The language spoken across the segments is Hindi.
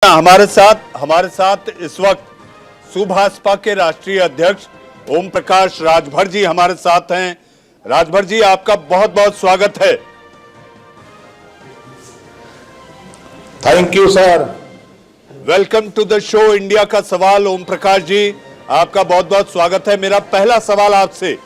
हमारे साथ इस वक्त सुभाषपा के राष्ट्रीय अध्यक्ष ओम प्रकाश राजभर जी हमारे साथ हैं। राजभर जी, आपका बहुत बहुत स्वागत है। Thank you sir. Welcome to the show India का सवाल। ओम प्रकाश जी, आपका बहुत बहुत स्वागत है। मेरा पहला सवाल आपसे,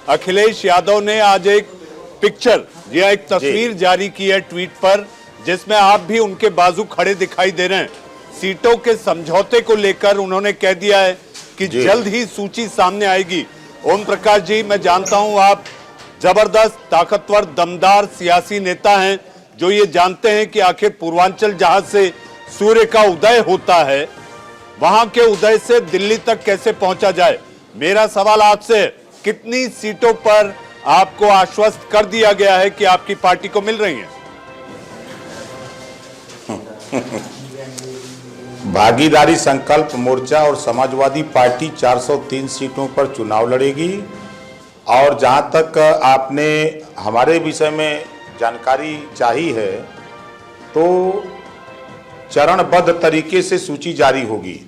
अखिलेश यादव ने आज एक पिक्चर या एक तस्वीर जारी की है ट्वीट पर, जिसमें आप भी उनके बाजू खड़े दिखाई दे रहे हैं। सीटों के समझौते को लेकर उन्होंने कह दिया है कि जल्द ही सूची सामने आएगी। ओम प्रकाश जी, मैं जानता हूं आप जबरदस्त, ताकतवर, दमदार सियासी नेता हैं जो ये जानते हैं कि आखिर पूर्वांचल जहां से सूर्य का उदय होता है, वहां के उदय से दिल्ली तक कैसे पहुंचा जाए। मेरा सवाल आपसे है, कितनी सीटों पर आपको आश्वस्त कर दिया गया है कि आपकी पार्टी को मिल रही है? भागीदारी संकल्प मोर्चा और समाजवादी पार्टी 403 सीटों पर चुनाव लड़ेगी। और जहां तक आपने हमारे विषय में जानकारी चाही है, तो चरणबद्ध तरीके से सूची जारी होगी।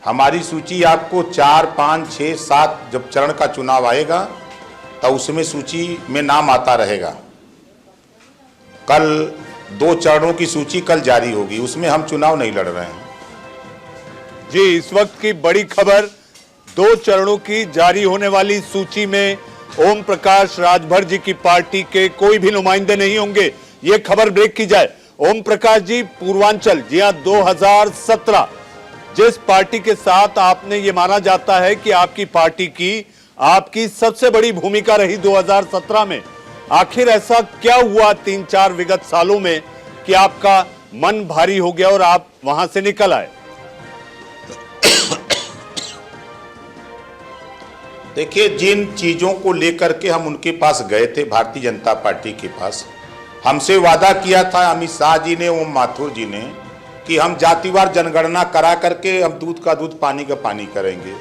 हमारी सूची आपको 4, 5, 6, 7 जब चरण का चुनाव आएगा तो उसमें सूची में नाम आता रहेगा। कल 2 चरणों की सूची कल जारी होगी, उसमें हम चुनाव नहीं लड़ रहे हैं। जी, इस वक्त की बड़ी खबर, 2 चरणों की जारी होने वाली सूची में ओम प्रकाश राजभर जी की पार्टी के कोई भी नुमाइंदे नहीं होंगे। ये खबर ब्रेक की जाए। ओम प्रकाश जी, पूर्वांचल, जी हाँ, 2017 जिस पार्टी के साथ आपने ये माना जाता है कि आपकी पार्टी की आपकी सबसे बड़ी भूमिका रही 2017 में, आखिर ऐसा क्या हुआ 3-4 विगत सालों में कि आपका मन भारी हो गया और आप वहां से निकल आए? देखिए, जिन चीज़ों को लेकर के हम उनके पास गए थे, भारतीय जनता पार्टी के पास, हमसे वादा किया था अमित शाह जी ने, ओम माथुर जी ने, कि हम जातिवार जनगणना करा करके हम दूध का दूध, पानी का पानी करेंगे।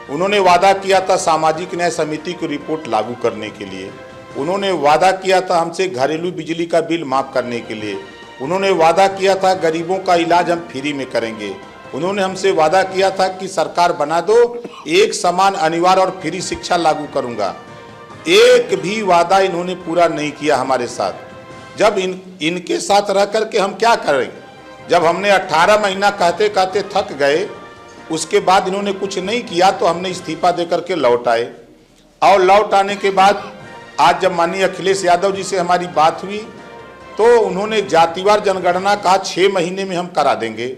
उन्होंने वादा किया था सामाजिक न्याय समिति की रिपोर्ट लागू करने के लिए। उन्होंने वादा किया था हमसे घरेलू बिजली का बिल माफ़ करने के लिए। उन्होंने वादा किया था गरीबों का इलाज हम फ्री में करेंगे। उन्होंने हमसे वादा किया था कि सरकार बना दो, एक समान, अनिवार्य और फ्री शिक्षा लागू करूंगा। एक भी वादा इन्होंने पूरा नहीं किया हमारे साथ। जब इनके साथ रह करके हम क्या करेंगे? जब हमने 18 महीना कहते कहते थक गए, उसके बाद इन्होंने कुछ नहीं किया, तो हमने इस्तीफा दे करके लौट आए। और लौट आने के बाद आज जब माननीय अखिलेश यादव जी से हमारी बात हुई, तो उन्होंने जातिवार जनगणना कहा 6 महीने में हम करा देंगे।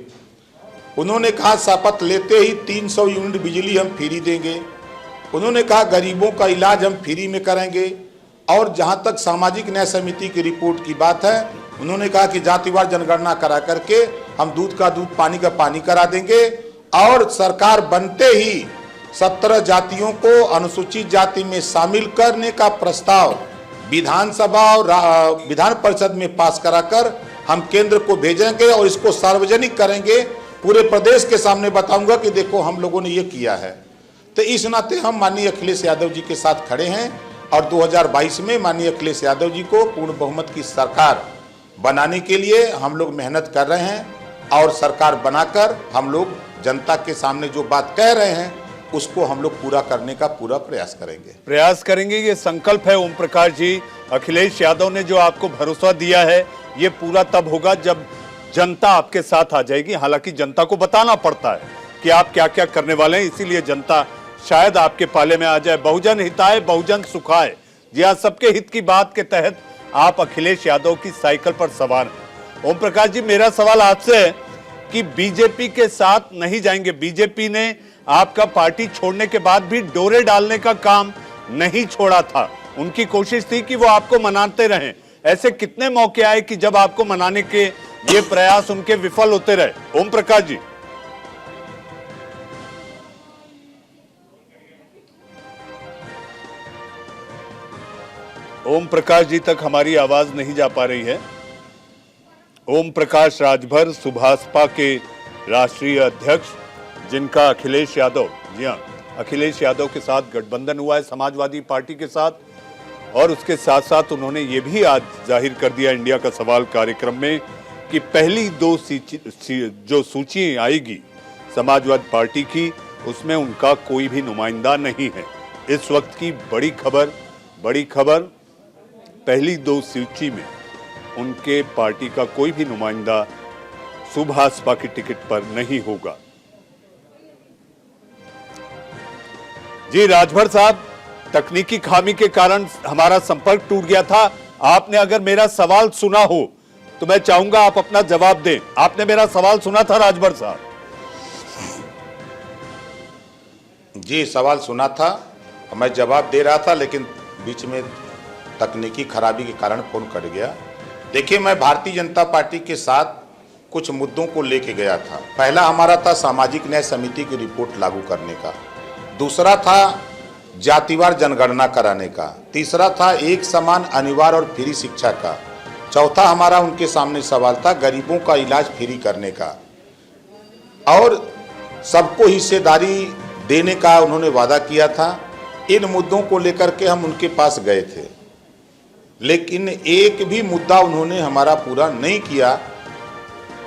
उन्होंने कहा शपथ लेते ही 300 यूनिट बिजली हम फ्री देंगे। उन्होंने कहा गरीबों का इलाज हम फ्री में करेंगे। और जहां तक सामाजिक न्याय समिति की रिपोर्ट की बात है, उन्होंने कहा कि जातिवार जनगणना करा करके हम दूध का दूध, पानी का पानी करा देंगे। और सरकार बनते ही 17 जातियों को अनुसूचित जाति में शामिल करने का प्रस्ताव विधानसभा और विधान परिषद में पास कराकर हम केंद्र को भेजेंगे और इसको सार्वजनिक करेंगे। पूरे प्रदेश के सामने बताऊंगा कि देखो हम लोगों ने ये किया है। तो इस नाते हम माननीय अखिलेश यादव जी के साथ खड़े हैं और 2022 में माननीय अखिलेश यादव जी को पूर्ण बहुमत की सरकार बनाने के लिए हम लोग मेहनत कर रहे हैं। और सरकार बनाकर हम लोग जनता के सामने जो बात कह रहे हैं उसको हम लोग पूरा करने का पूरा प्रयास करेंगे। ये संकल्प है ओम प्रकाश जी। अखिलेश यादव ने जो आपको भरोसा दिया है, ये पूरा तब होगा जब जनता आपके साथ आ जाएगी। हालांकि जनता को बताना पड़ता है कि आप क्या क्या करने वाले हैं, इसीलिए जनता शायद आपके पाले में आ जाए। बहुजन हिताय बहुजन सुखाय, जी हाँ, सबके हित की बात के तहत आप अखिलेश यादव की साइकिल पर सवार हैं। ओम प्रकाश जी, मेरा सवाल आपसे है कि बीजेपी के साथ नहीं जाएंगे। बीजेपी ने आपका पार्टी छोड़ने के बाद भी डोरे डालने का काम नहीं छोड़ा था। उनकी कोशिश थी कि वो आपको मनाते रहें। ऐसे कितने मौके आए कि जब आपको मनाने के ये प्रयास उनके विफल होते रहे? ओम प्रकाश जी। ओम प्रकाश जी तक हमारी आवाज नहीं जा पा रही है। ओम प्रकाश राजभर, सुभाषपा के राष्ट्रीय अध्यक्ष, जिनका अखिलेश यादव, जी हाँ, अखिलेश यादव के साथ गठबंधन हुआ है समाजवादी पार्टी के साथ। और उसके साथ साथ उन्होंने ये भी आज जाहिर कर दिया इंडिया का सवाल कार्यक्रम में कि पहली दो जो सूची आएगी समाजवादी पार्टी की, उसमें उनका कोई भी नुमाइंदा नहीं है। इस वक्त की बड़ी खबर, पहली दो सूची में उनके पार्टी का कोई भी नुमाइंदा सुभाषपा की टिकट पर नहीं होगा। जी राजभर साहब, तकनीकी खामी के कारण हमारा संपर्क टूट गया था। आपने अगर मेरा सवाल सुना हो तो मैं चाहूंगा आप अपना जवाब दें। आपने मेरा सवाल सुना था राजभर साहब? जी सवाल सुना था, मैं जवाब दे रहा था, लेकिन बीच में तकनीकी खराबी के कारण फोन कट गया। देखिए, मैं भारतीय जनता पार्टी के साथ कुछ मुद्दों को लेके गया था। पहला हमारा था सामाजिक न्याय समिति की रिपोर्ट लागू करने का, दूसरा था जातिवार जनगणना कराने का, तीसरा था एक समान अनिवार्य और फ्री शिक्षा का, चौथा हमारा उनके सामने सवाल था गरीबों का इलाज फ्री करने का, और सबको हिस्सेदारी देने का उन्होंने वादा किया था। इन मुद्दों को लेकर के हम उनके पास गए थे, लेकिन एक भी मुद्दा उन्होंने हमारा पूरा नहीं किया।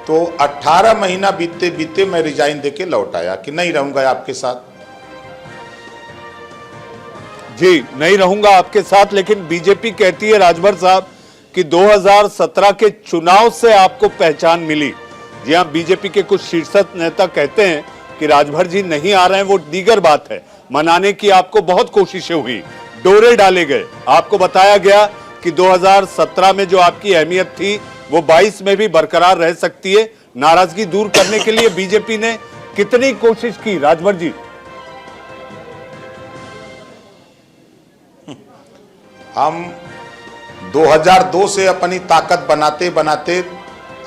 तो 18 महीना बीतते बीतते मैं रिजाइन देके लौट आया कि नहीं रहूंगा आपके साथ। जी नहीं रहूंगा आपके साथ, लेकिन बीजेपी कहती है राजभर साहब कि 2017 के चुनाव से आपको पहचान मिली। जी हां, बीजेपी के कुछ शीर्ष नेता कहते हैं कि राजभर जी नहीं आ रहे हैं, वो दीगर बात है। मनाने की आपको बहुत कोशिशें हुई, डोरे डाले गए, आपको बताया गया कि 2017 में जो आपकी अहमियत थी वो 22 में भी बरकरार रह सकती है। नाराजगी दूर करने के लिए बीजेपी ने कितनी कोशिश की राजभर जी? हम 2002 से अपनी ताकत बनाते बनाते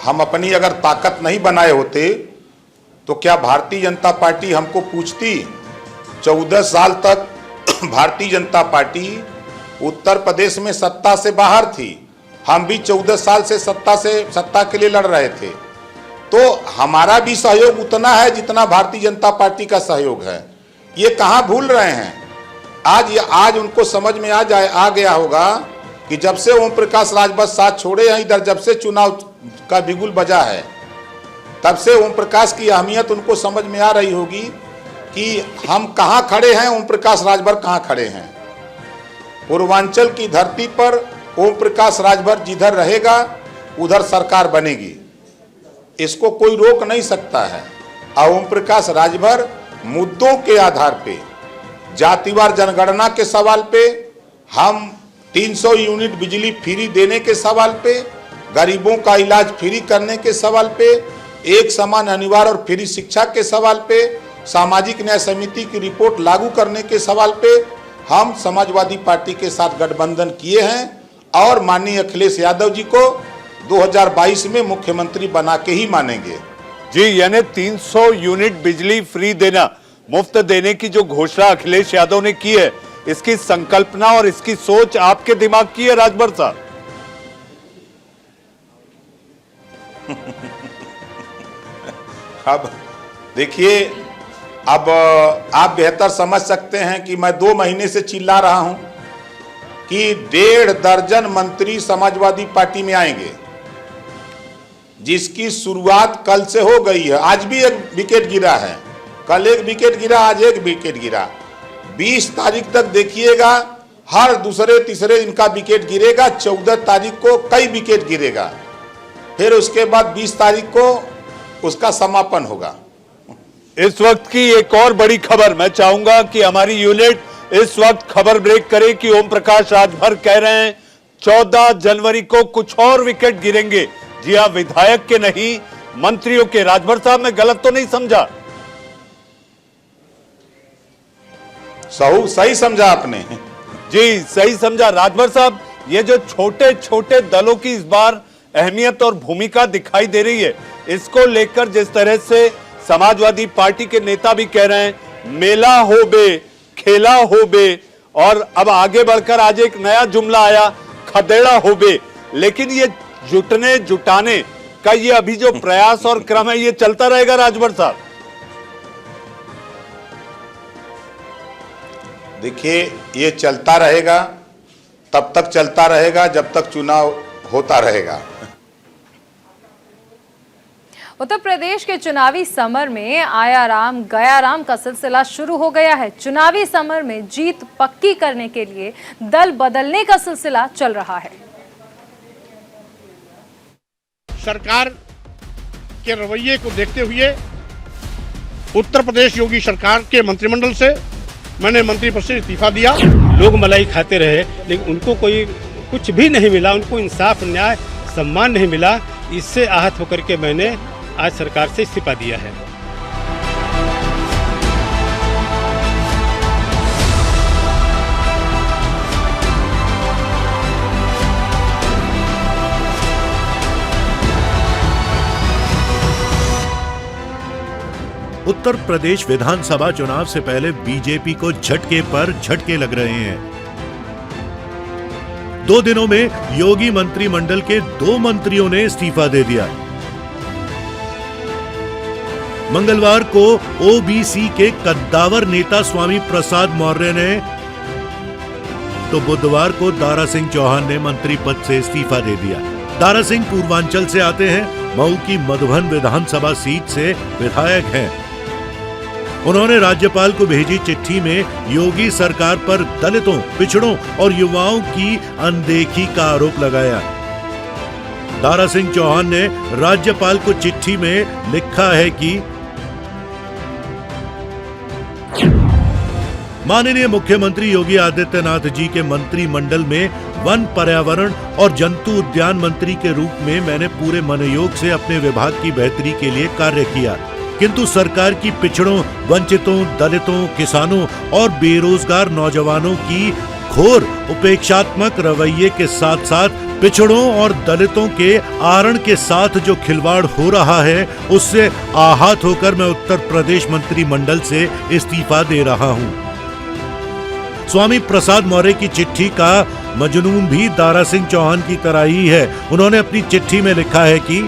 हम अपनी अगर ताकत नहीं बनाए होते तो क्या भारतीय जनता पार्टी हमको पूछती? 14 साल तक भारतीय जनता पार्टी उत्तर प्रदेश में सत्ता से बाहर थी। हम भी 14 साल से सत्ता के लिए लड़ रहे थे। तो हमारा भी सहयोग उतना है जितना भारतीय जनता पार्टी का सहयोग है। ये कहाँ भूल रहे हैं? आज उनको समझ में आ गया होगा कि जब से ओम प्रकाश राजभर साथ छोड़े हैं, इधर जब से चुनाव का बिगुल बजा है, तब से ओम प्रकाश की अहमियत उनको समझ में आ रही होगी कि हम कहाँ खड़े हैं, ओम प्रकाश राजभर कहाँ खड़े हैं। पूर्वांचल की धरती पर ओम प्रकाश राजभर जिधर रहेगा उधर सरकार बनेगी, इसको कोई रोक नहीं सकता है। और ओम प्रकाश राजभर मुद्दों के आधार पे, जातिवार जनगणना के सवाल पे, हम 300 यूनिट बिजली फ्री देने के सवाल पे, गरीबों का इलाज फ्री करने के सवाल पे, एक समान अनिवार्य और फ्री शिक्षा के सवाल पे, सामाजिक न्याय समिति की रिपोर्ट लागू करने के सवाल पे हम समाजवादी पार्टी के साथ गठबंधन किए हैं और माननीय अखिलेश यादव जी को 2022 में मुख्यमंत्री बना के ही मानेंगे। जी, यानी 300 यूनिट बिजली फ्री देना, मुफ्त देने की जो घोषणा अखिलेश यादव ने की है, इसकी संकल्पना और इसकी सोच आपके दिमाग की है राजभर साहब? अब देखिए, अब आप बेहतर समझ सकते हैं कि मैं 2 महीने से चिल्ला रहा हूं कि 1.5 दर्जन मंत्री समाजवादी पार्टी में आएंगे, जिसकी शुरुआत कल से हो गई है। आज भी एक विकेट गिरा है, कल एक विकेट गिरा, आज एक विकेट गिरा। 20 तारीख तक देखिएगा, हर दूसरे तीसरे दिन का विकेट गिरेगा। 14 तारीख को कई विकेट गिरेगा, फिर उसके बाद 20 तारीख को उसका समापन होगा। इस वक्त की एक और बड़ी खबर, मैं चाहूंगा कि हमारी यूनिट इस वक्त खबर ब्रेक करे कि ओम प्रकाश राजभर कह रहे हैं 14 जनवरी को कुछ और विकेट गिरेंगे। जी हां, विधायक के नहीं, मंत्रियों के। राजभर साहब, मैं गलत तो नहीं समझा? सही समझा आपने। जी सही समझा राजभर साहब। ये जो छोटे छोटे दलों की इस बार अहमियत और भूमिका दिखाई दे रही है, इसको लेकर जिस तरह से समाजवादी पार्टी के नेता भी कह रहे हैं मेला हो बे, खेला हो बे, और अब आगे बढ़कर आज एक नया जुमला आया खदेड़ा हो बे। लेकिन ये जुटाने का ये अभी जो प्रयास और क्रम है, ये चलता रहेगा राजभर साहब? देखिए, ये चलता रहेगा, तब तक चलता रहेगा जब तक चुनाव होता रहेगा। उत्तर प्रदेश के चुनावी समर में आया राम गया राम का सिलसिला शुरू हो गया है। चुनावी समर में जीत पक्की करने के लिए दल बदलने का सिलसिला चल रहा है। सरकार के रवैये को देखते हुए उत्तर प्रदेश योगी सरकार के मंत्रिमंडल से मैंने मंत्री पद से इस्तीफा दिया। लोग मलाई खाते रहे लेकिन उनको कोई कुछ भी नहीं मिला, उनको इंसाफ न्याय सम्मान नहीं मिला। इससे आहत होकर के मैंने आज सरकार से इस्तीफा दिया है। उत्तर प्रदेश विधानसभा चुनाव से पहले बीजेपी को झटके पर झटके लग रहे हैं। 2 दिनों में योगी मंत्रिमंडल के 2 मंत्रियों ने इस्तीफा दे दिया। मंगलवार को ओबीसी के कद्दावर नेता स्वामी प्रसाद मौर्य ने तो बुधवार को दारा सिंह चौहान ने मंत्री पद से इस्तीफा दे दिया। दारा सिंह पूर्वांचल से आते हैं, मऊ की मधुबन विधानसभा सीट से विधायक हैं। उन्होंने राज्यपाल को भेजी चिट्ठी में योगी सरकार पर दलितों, पिछड़ों और युवाओं की अनदेखी का आरोप लगाया। दारा सिंह चौहान ने राज्यपाल को चिट्ठी में लिखा है कि माननीय मुख्यमंत्री योगी आदित्यनाथ जी के मंत्रिमंडल में वन, पर्यावरण और जंतु उद्यान मंत्री के रूप में मैंने पूरे मनोयोग से अपने विभाग की बेहतरी के लिए कार्य किया, किंतु सरकार की पिछड़ों, वंचितों, दलितों, किसानों और बेरोजगार नौजवानों की घोर उपेक्षात्मक रवैये के साथ साथ पिछड़ों और दलितों के आरण के साथ जो खिलवाड़ हो रहा है, उससे आहत होकर मैं उत्तर प्रदेश मंत्रिमंडल से इस्तीफा दे रहा हूं। स्वामी प्रसाद मौर्य की चिट्ठी का मजनून भी दारा सिंह चौहान की तरह ही है। उन्होंने अपनी चिट्ठी में लिखा है कि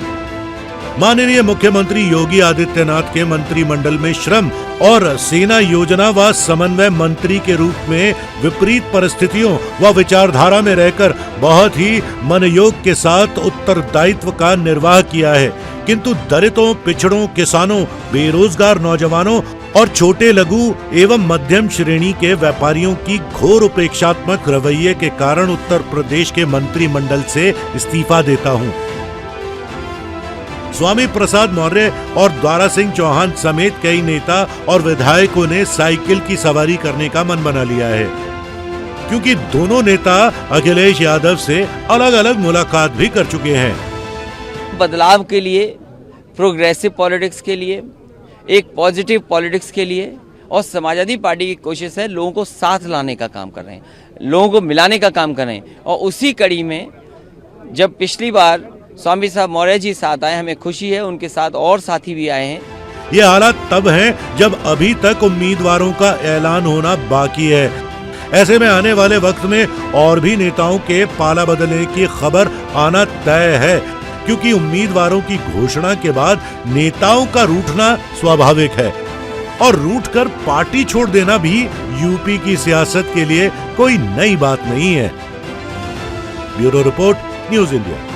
माननीय मुख्यमंत्री योगी आदित्यनाथ के मंत्रिमंडल में श्रम और सेना योजना व समन्वय मंत्री के रूप में विपरीत परिस्थितियों व विचारधारा में रहकर बहुत ही मनयोग के साथ उत्तरदायित्व का निर्वाह किया है, किंतु दलितों, पिछड़ों, किसानों, बेरोजगार नौजवानों और छोटे लघु एवं मध्यम श्रेणी के व्यापारियों की घोर उपेक्षात्मक रवैये के कारण उत्तर प्रदेश के मंत्रिमंडल से इस्तीफा देता हूं। स्वामी प्रसाद मौर्य और दारा सिंह चौहान समेत कई नेता और विधायकों ने साइकिल की सवारी करने का मन बना लिया है, क्योंकि दोनों नेता अखिलेश यादव से अलग अलग मुलाकात भी कर चुके हैं। बदलाव के लिए, प्रोग्रेसिव पॉलिटिक्स के लिए, एक पॉजिटिव पॉलिटिक्स के लिए और समाजवादी पार्टी की कोशिश है लोगों को साथ लाने का काम कर रहे हैं, लोगों को मिलाने का काम कर रहे हैं। और उसी कड़ी में जब पिछली बार स्वामी साहब मौर्य जी साथ आए, हमें खुशी है उनके साथ और साथी भी आए हैं। ये हालात तब हैं जब अभी तक उम्मीदवारों का ऐलान होना बाकी है। ऐसे में आने वाले वक्त में और भी नेताओं के पाला बदलने की खबर आना तय है, क्योंकि उम्मीदवारों की घोषणा के बाद नेताओं का रूठना स्वाभाविक है और रूठकर पार्टी छोड़ देना भी यूपी की सियासत के लिए कोई नई बात नहीं है। Bureau report, news India.